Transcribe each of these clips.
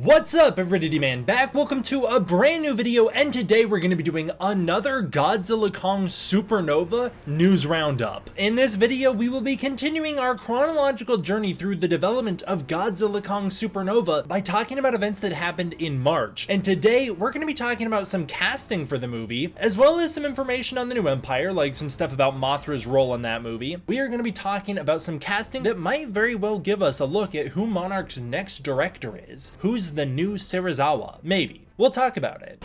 What's up, everybody, man? Back. Welcome to a brand new video, and today we're going to be doing another Godzilla Kong Supernova news roundup. In this video, we will be continuing our chronological journey through the development of Godzilla Kong Supernova by talking about events that happened in March. And today, we're going to be talking about some casting for the movie, as well as some information on the new Empire, like some stuff about Mothra's role in that movie. We are going to be talking about some casting that might very well give us a look at who Monarch's next director is. Who's the new Serizawa? Maybe. We'll talk about it.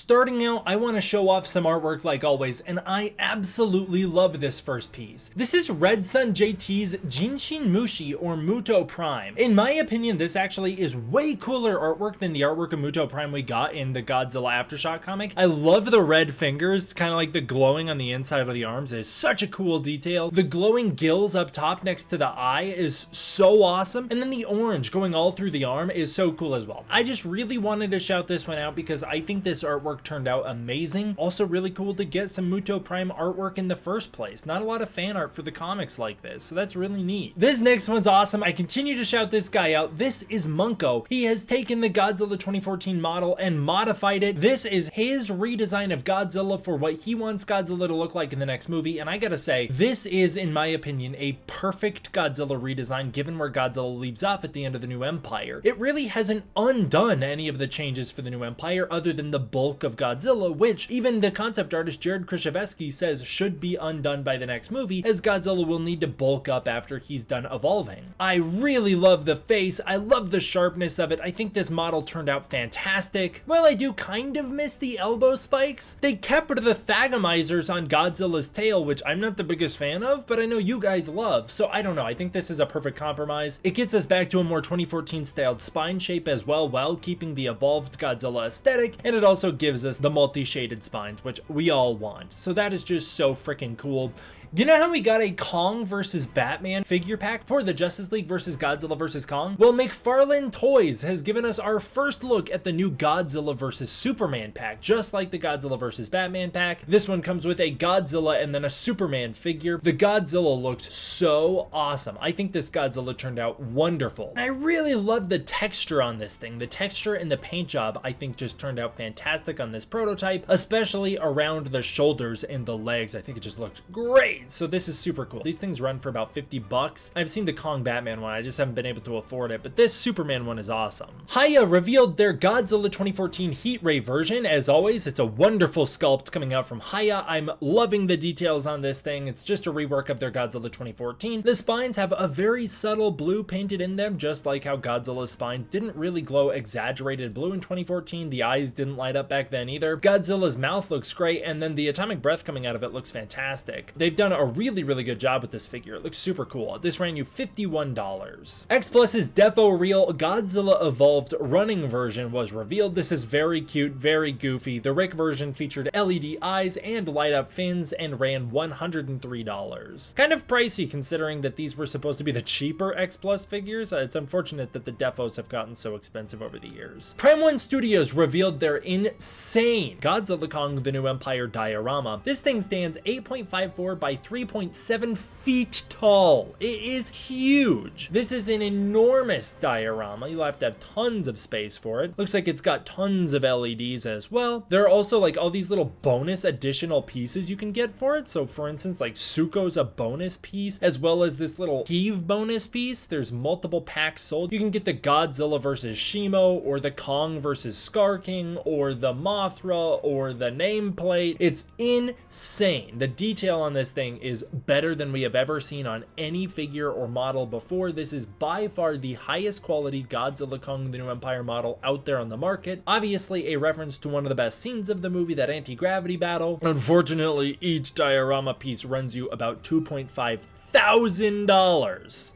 Starting out, I want to show off some artwork like always, and I absolutely love this first piece. This is Red Sun JT's Jinshin Mushi or Muto Prime. In my opinion, this actually is way cooler artwork than the artwork of Muto Prime we got in the Godzilla Aftershock comic. I love the red fingers, kind of like the glowing on the inside of the arms is such a cool detail. The glowing gills up top next to the eye is so awesome, and then the orange going all through the arm is so cool as well. I just really wanted to shout this one out because I think this artwork turned out amazing. Also really cool to get some Muto Prime artwork in the first place. Not a lot of fan art for the comics like this, so that's really neat. This next one's awesome. I continue to shout this guy out. This is Munko. He has taken the Godzilla 2014 model and modified it. This is his redesign of Godzilla for what he wants Godzilla to look like in the next movie, and I gotta say, this is, in my opinion, a perfect Godzilla redesign given where Godzilla leaves off at the end of the new Empire. It really hasn't undone any of the changes for the new Empire other than the bulk of Godzilla, which even the concept artist Jared Krzyzewski says should be undone by the next movie, as Godzilla will need to bulk up after he's done evolving. I really love the face. I love the sharpness of it. I think this model turned out fantastic. While I do kind of miss the elbow spikes, they kept the thagomizers on Godzilla's tail, which I'm not the biggest fan of, but I know you guys love, so I don't know. I think this is a perfect compromise. It gets us back to a more 2014 styled spine shape as well, while keeping the evolved Godzilla aesthetic, and it also gives us the multi-shaded spines, which we all want. So that is just so freaking cool. You know how we got a Kong versus Batman figure pack for the Justice League versus Godzilla versus Kong? Well, McFarlane Toys has given us our first look at the new Godzilla versus Superman pack, just like the Godzilla versus Batman pack. This one comes with a Godzilla and then a Superman figure. The Godzilla looks so awesome. I think this Godzilla turned out wonderful. And I really love the texture on this thing. The texture and the paint job, I think, just turned out fantastic on this prototype, especially around the shoulders and the legs. I think it just looked great. So this is super cool. These things run for about 50 bucks. I've seen the Kong Batman one, I just haven't been able to afford it, but this Superman one is awesome. Hiya revealed their Godzilla 2014 Heat Ray version. As always, it's a wonderful sculpt coming out from Hiya. I'm loving the details on this thing. It's just a rework of their Godzilla 2014. The spines have a very subtle blue painted in them, just like how Godzilla's spines didn't really glow exaggerated blue in 2014. The eyes didn't light up back then either. Godzilla's mouth looks great, and then the atomic breath coming out of it looks fantastic. They've done a really good job with this figure. It looks super cool. This ran you $51. X Plus's Defo Real Godzilla Evolved running version was revealed. This is very cute, very goofy. The Rick version featured LED eyes and light up fins and ran $103. Kind of pricey considering that these were supposed to be the cheaper X Plus figures. It's unfortunate that the Defos have gotten so expensive over the years. Prime One Studios revealed their insane Godzilla Kong The New Empire diorama. This thing stands 8.54 by 3.7 feet tall. It is huge. This is an enormous diorama. You'll have to have tons of space for it. Looks like it's got tons of LEDs as well. There are also like all these little bonus additional pieces you can get for it. So for instance, like Suko's a bonus piece, as well as this little Heave bonus piece. There's multiple packs sold. You can get the Godzilla versus Shimo, or the Kong versus Scar King, or the Mothra, or the nameplate. It's insane. The detail on this thing is better than we have ever seen on any figure or model before. This is by far the highest quality Godzilla Kong The New Empire model out there on the market. Obviously a reference to one of the best scenes of the movie, that anti-gravity battle. Unfortunately, each diorama piece runs you about $2,500.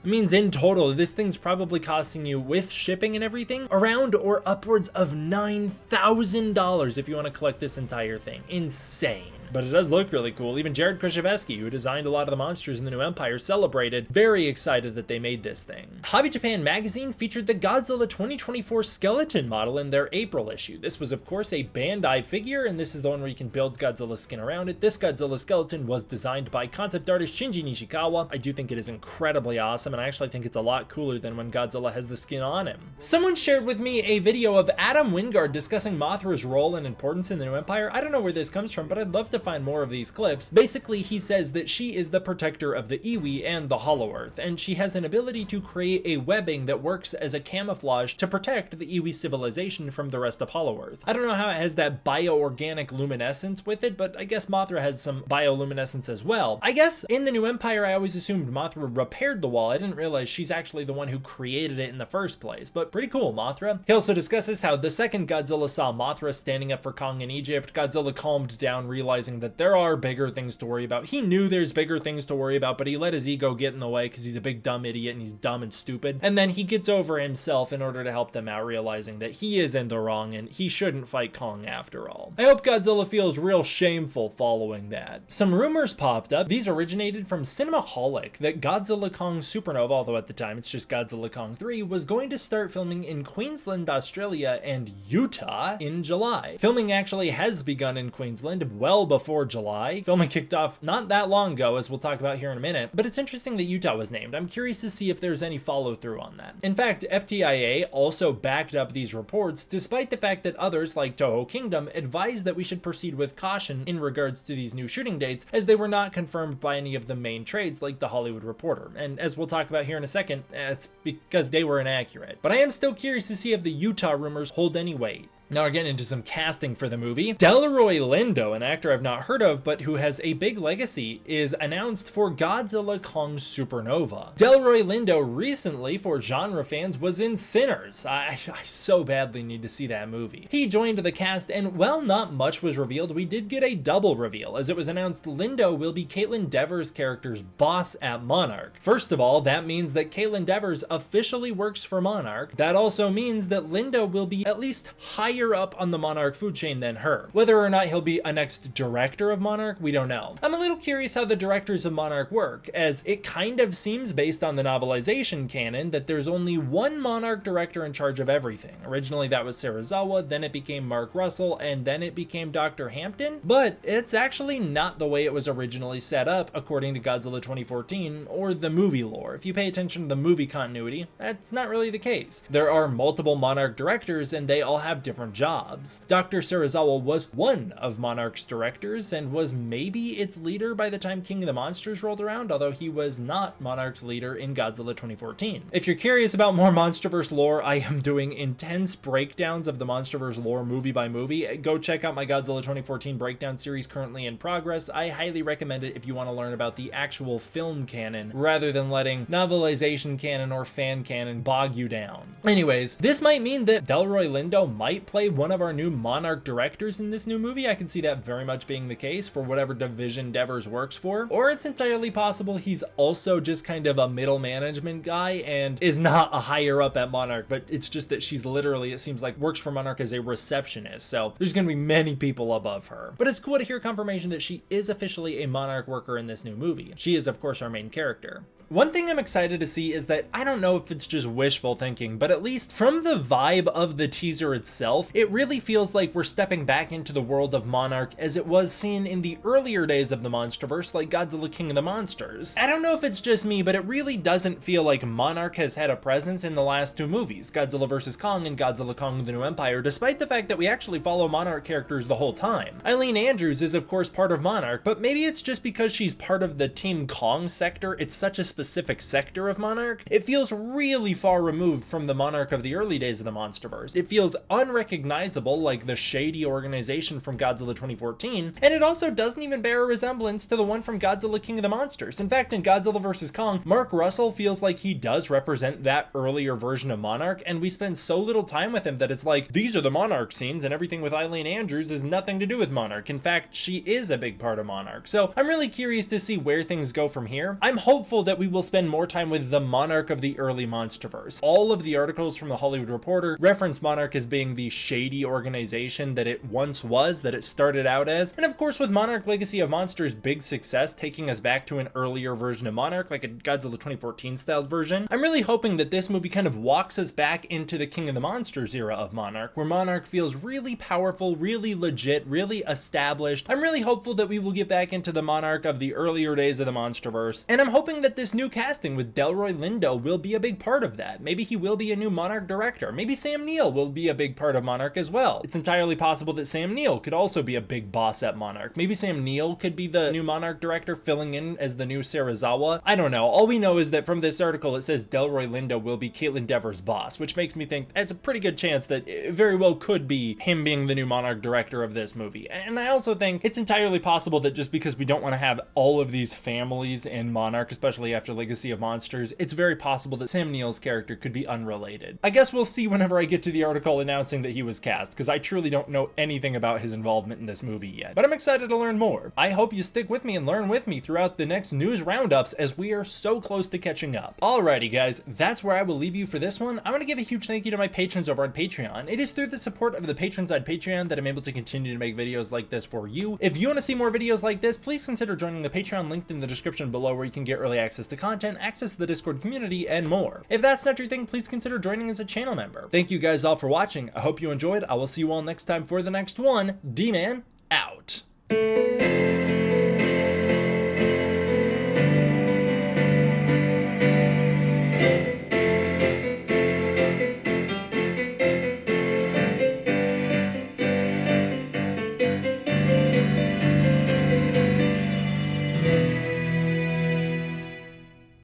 It means in total, this thing's probably costing you, with shipping and everything, around or upwards of $9,000 if you want to collect this entire thing. Insane. but it does look really cool. Even Jared Krzyzewski, who designed a lot of the monsters in the new Empire, celebrated, very excited that they made this thing. Hobby Japan magazine featured the Godzilla 2024 skeleton model in their April issue. This was of course a Bandai figure, and this is the one where you can build Godzilla's skin around it. This Godzilla skeleton was designed by concept artist Shinji Nishikawa. I do think it is incredibly awesome, and I actually think it's a lot cooler than when Godzilla has the skin on him. Someone shared with me a video of Adam Wingard discussing Mothra's role and importance in the new Empire. I don't know where this comes from, but I'd love to find more of these clips. Basically, he says that she is the protector of the Iwi and the Hollow Earth, and she has an ability to create a webbing that works as a camouflage to protect the Iwi civilization from the rest of Hollow Earth. I don't know how it has that bioorganic luminescence with it, but I guess Mothra has some bioluminescence as well. I guess in the new Empire, I always assumed Mothra repaired the wall. I didn't realize she's actually the one who created it in the first place, but pretty cool, Mothra. He also discusses how the second Godzilla saw Mothra standing up for Kong in Egypt, Godzilla calmed down, realizing that there are bigger things to worry about. He knew there's bigger things to worry about, but he let his ego get in the way because he's a big dumb idiot and he's dumb and stupid. And then he gets over himself in order to help them out, realizing that he is in the wrong and he shouldn't fight Kong after all. I hope Godzilla feels real shameful following that. Some rumors popped up. These originated from Cinemaholic that Godzilla Kong Supernova, although at the time it's just Godzilla Kong 3, was going to start filming in Queensland, Australia and Utah in July. Filming actually has begun in Queensland well before July. Filming kicked off not that long ago, as we'll talk about here in a minute, but it's interesting that Utah was named. I'm curious to see if there's any follow through on that. In fact, FTIA also backed up these reports, despite the fact that others like Toho Kingdom advised that we should proceed with caution in regards to these new shooting dates, as they were not confirmed by any of the main trades like The Hollywood Reporter. And as we'll talk about here in a second, it's because they were inaccurate. But I am still curious to see if the Utah rumors hold any weight. Now we're getting into some casting for the movie. Delroy Lindo, an actor I've not heard of, but who has a big legacy, is announced for Godzilla Kong Supernova. Delroy Lindo recently, for genre fans, was in Sinners. I so badly need to see that movie. He joined the cast, and while not much was revealed, we did get a double reveal, as it was announced Lindo will be Caitlin Dever's character's boss at Monarch. First of all, that means that Caitlin Devers officially works for Monarch. That also means that Lindo will be at least higher up on the Monarch food chain than her. Whether or not he'll be a next director of Monarch, we don't know. I'm a little curious how the directors of Monarch work, as it kind of seems based on the novelization canon that there's only one Monarch director in charge of everything. Originally that was Serizawa, then it became Mark Russell, and then it became Dr. Hampton, but it's actually not the way it was originally set up according to Godzilla 2014 or the movie lore. If you pay attention to the movie continuity, that's not really the case. There are multiple Monarch directors and they all have different jobs. Dr. Serizawa was one of Monarch's directors and was maybe its leader by the time King of the Monsters rolled around, although he was not Monarch's leader in Godzilla 2014. If you're curious about more MonsterVerse lore, I am doing intense breakdowns of the MonsterVerse lore movie by movie. Go check out my Godzilla 2014 breakdown series currently in progress. I highly recommend it if you want to learn about the actual film canon rather than letting novelization canon or fan canon bog you down. Anyways, this might mean that Delroy Lindo might play one of our new Monarch directors in this new movie. I can see that very much being the case for whatever division Devers works for. Or it's entirely possible he's also just kind of a middle management guy and is not a higher up at Monarch, but it's just that she's literally, it seems like, works for Monarch as a receptionist. So there's going to be many people above her. But it's cool to hear confirmation that she is officially a Monarch worker in this new movie. She is, of course, our main character. One thing I'm excited to see is that I don't know if it's just wishful thinking, but at least from the vibe of the teaser itself, it really feels like we're stepping back into the world of Monarch as it was seen in the earlier days of the MonsterVerse, like Godzilla King of the Monsters. I don't know if it's just me, but it really doesn't feel like Monarch has had a presence in the last two movies, Godzilla vs. Kong and Godzilla Kong the New Empire, despite the fact that we actually follow Monarch characters the whole time. Eileen Andrews is of course part of Monarch, but maybe it's just because she's part of the Team Kong sector, it's such a specific sector of Monarch. It feels really far removed from the Monarch of the early days of the MonsterVerse. It feels unrecognizable, like the shady organization from Godzilla 2014, and it also doesn't even bear a resemblance to the one from Godzilla King of the Monsters. In fact, in Godzilla vs. Kong, Mark Russell feels like he does represent that earlier version of Monarch, and we spend so little time with him that it's like, these are the Monarch scenes, and everything with Eileen Andrews is nothing to do with Monarch. In fact, she is a big part of Monarch. So I'm really curious to see where things go from here. I'm hopeful that we will spend more time with the Monarch of the early MonsterVerse. All of the articles from the Hollywood Reporter reference Monarch as being the shady organization that it once was, that it started out as, and of course with Monarch Legacy of Monsters' big success taking us back to an earlier version of Monarch, like a Godzilla 2014 styled version, I'm really hoping that this movie kind of walks us back into the King of the Monsters era of Monarch, where Monarch feels really powerful, really legit, really established. I'm really hopeful that we will get back into the Monarch of the earlier days of the MonsterVerse, and I'm hoping that this new casting with Delroy Lindo will be a big part of that. Maybe he will be a new Monarch director. Maybe Sam Neill will be a big part of Monarch as well. It's entirely possible that Sam Neill could also be a big boss at Monarch. Maybe Sam Neill could be the new Monarch director filling in as the new Serizawa. I don't know. All we know is that from this article it says Delroy Lindo will be Caitlin Dever's boss, which makes me think that's a pretty good chance that it very well could be him being the new Monarch director of this movie. And I also think it's entirely possible that just because we don't want to have all of these families in Monarch, especially after Legacy of Monsters, it's very possible that Sam Neill's character could be unrelated. I guess we'll see whenever I get to the article announcing that he was cast, because I truly don't know anything about his involvement in this movie yet. But I'm excited to learn more. I hope you stick with me and learn with me throughout the next news roundups, as we are so close to catching up. Alrighty guys, that's where I will leave you for this one. I want to give a huge thank you to my patrons over on Patreon. It is through the support of the patrons on Patreon that I'm able to continue to make videos like this for you. If you want to see more videos like this, please consider joining the Patreon linked in the description below, where you can get early access to content, access to the Discord community, and more. If that's not your thing, please consider joining as a channel member. Thank you guys all for watching. I hope you enjoyed. I will see you all next time for the next one. D-Man out.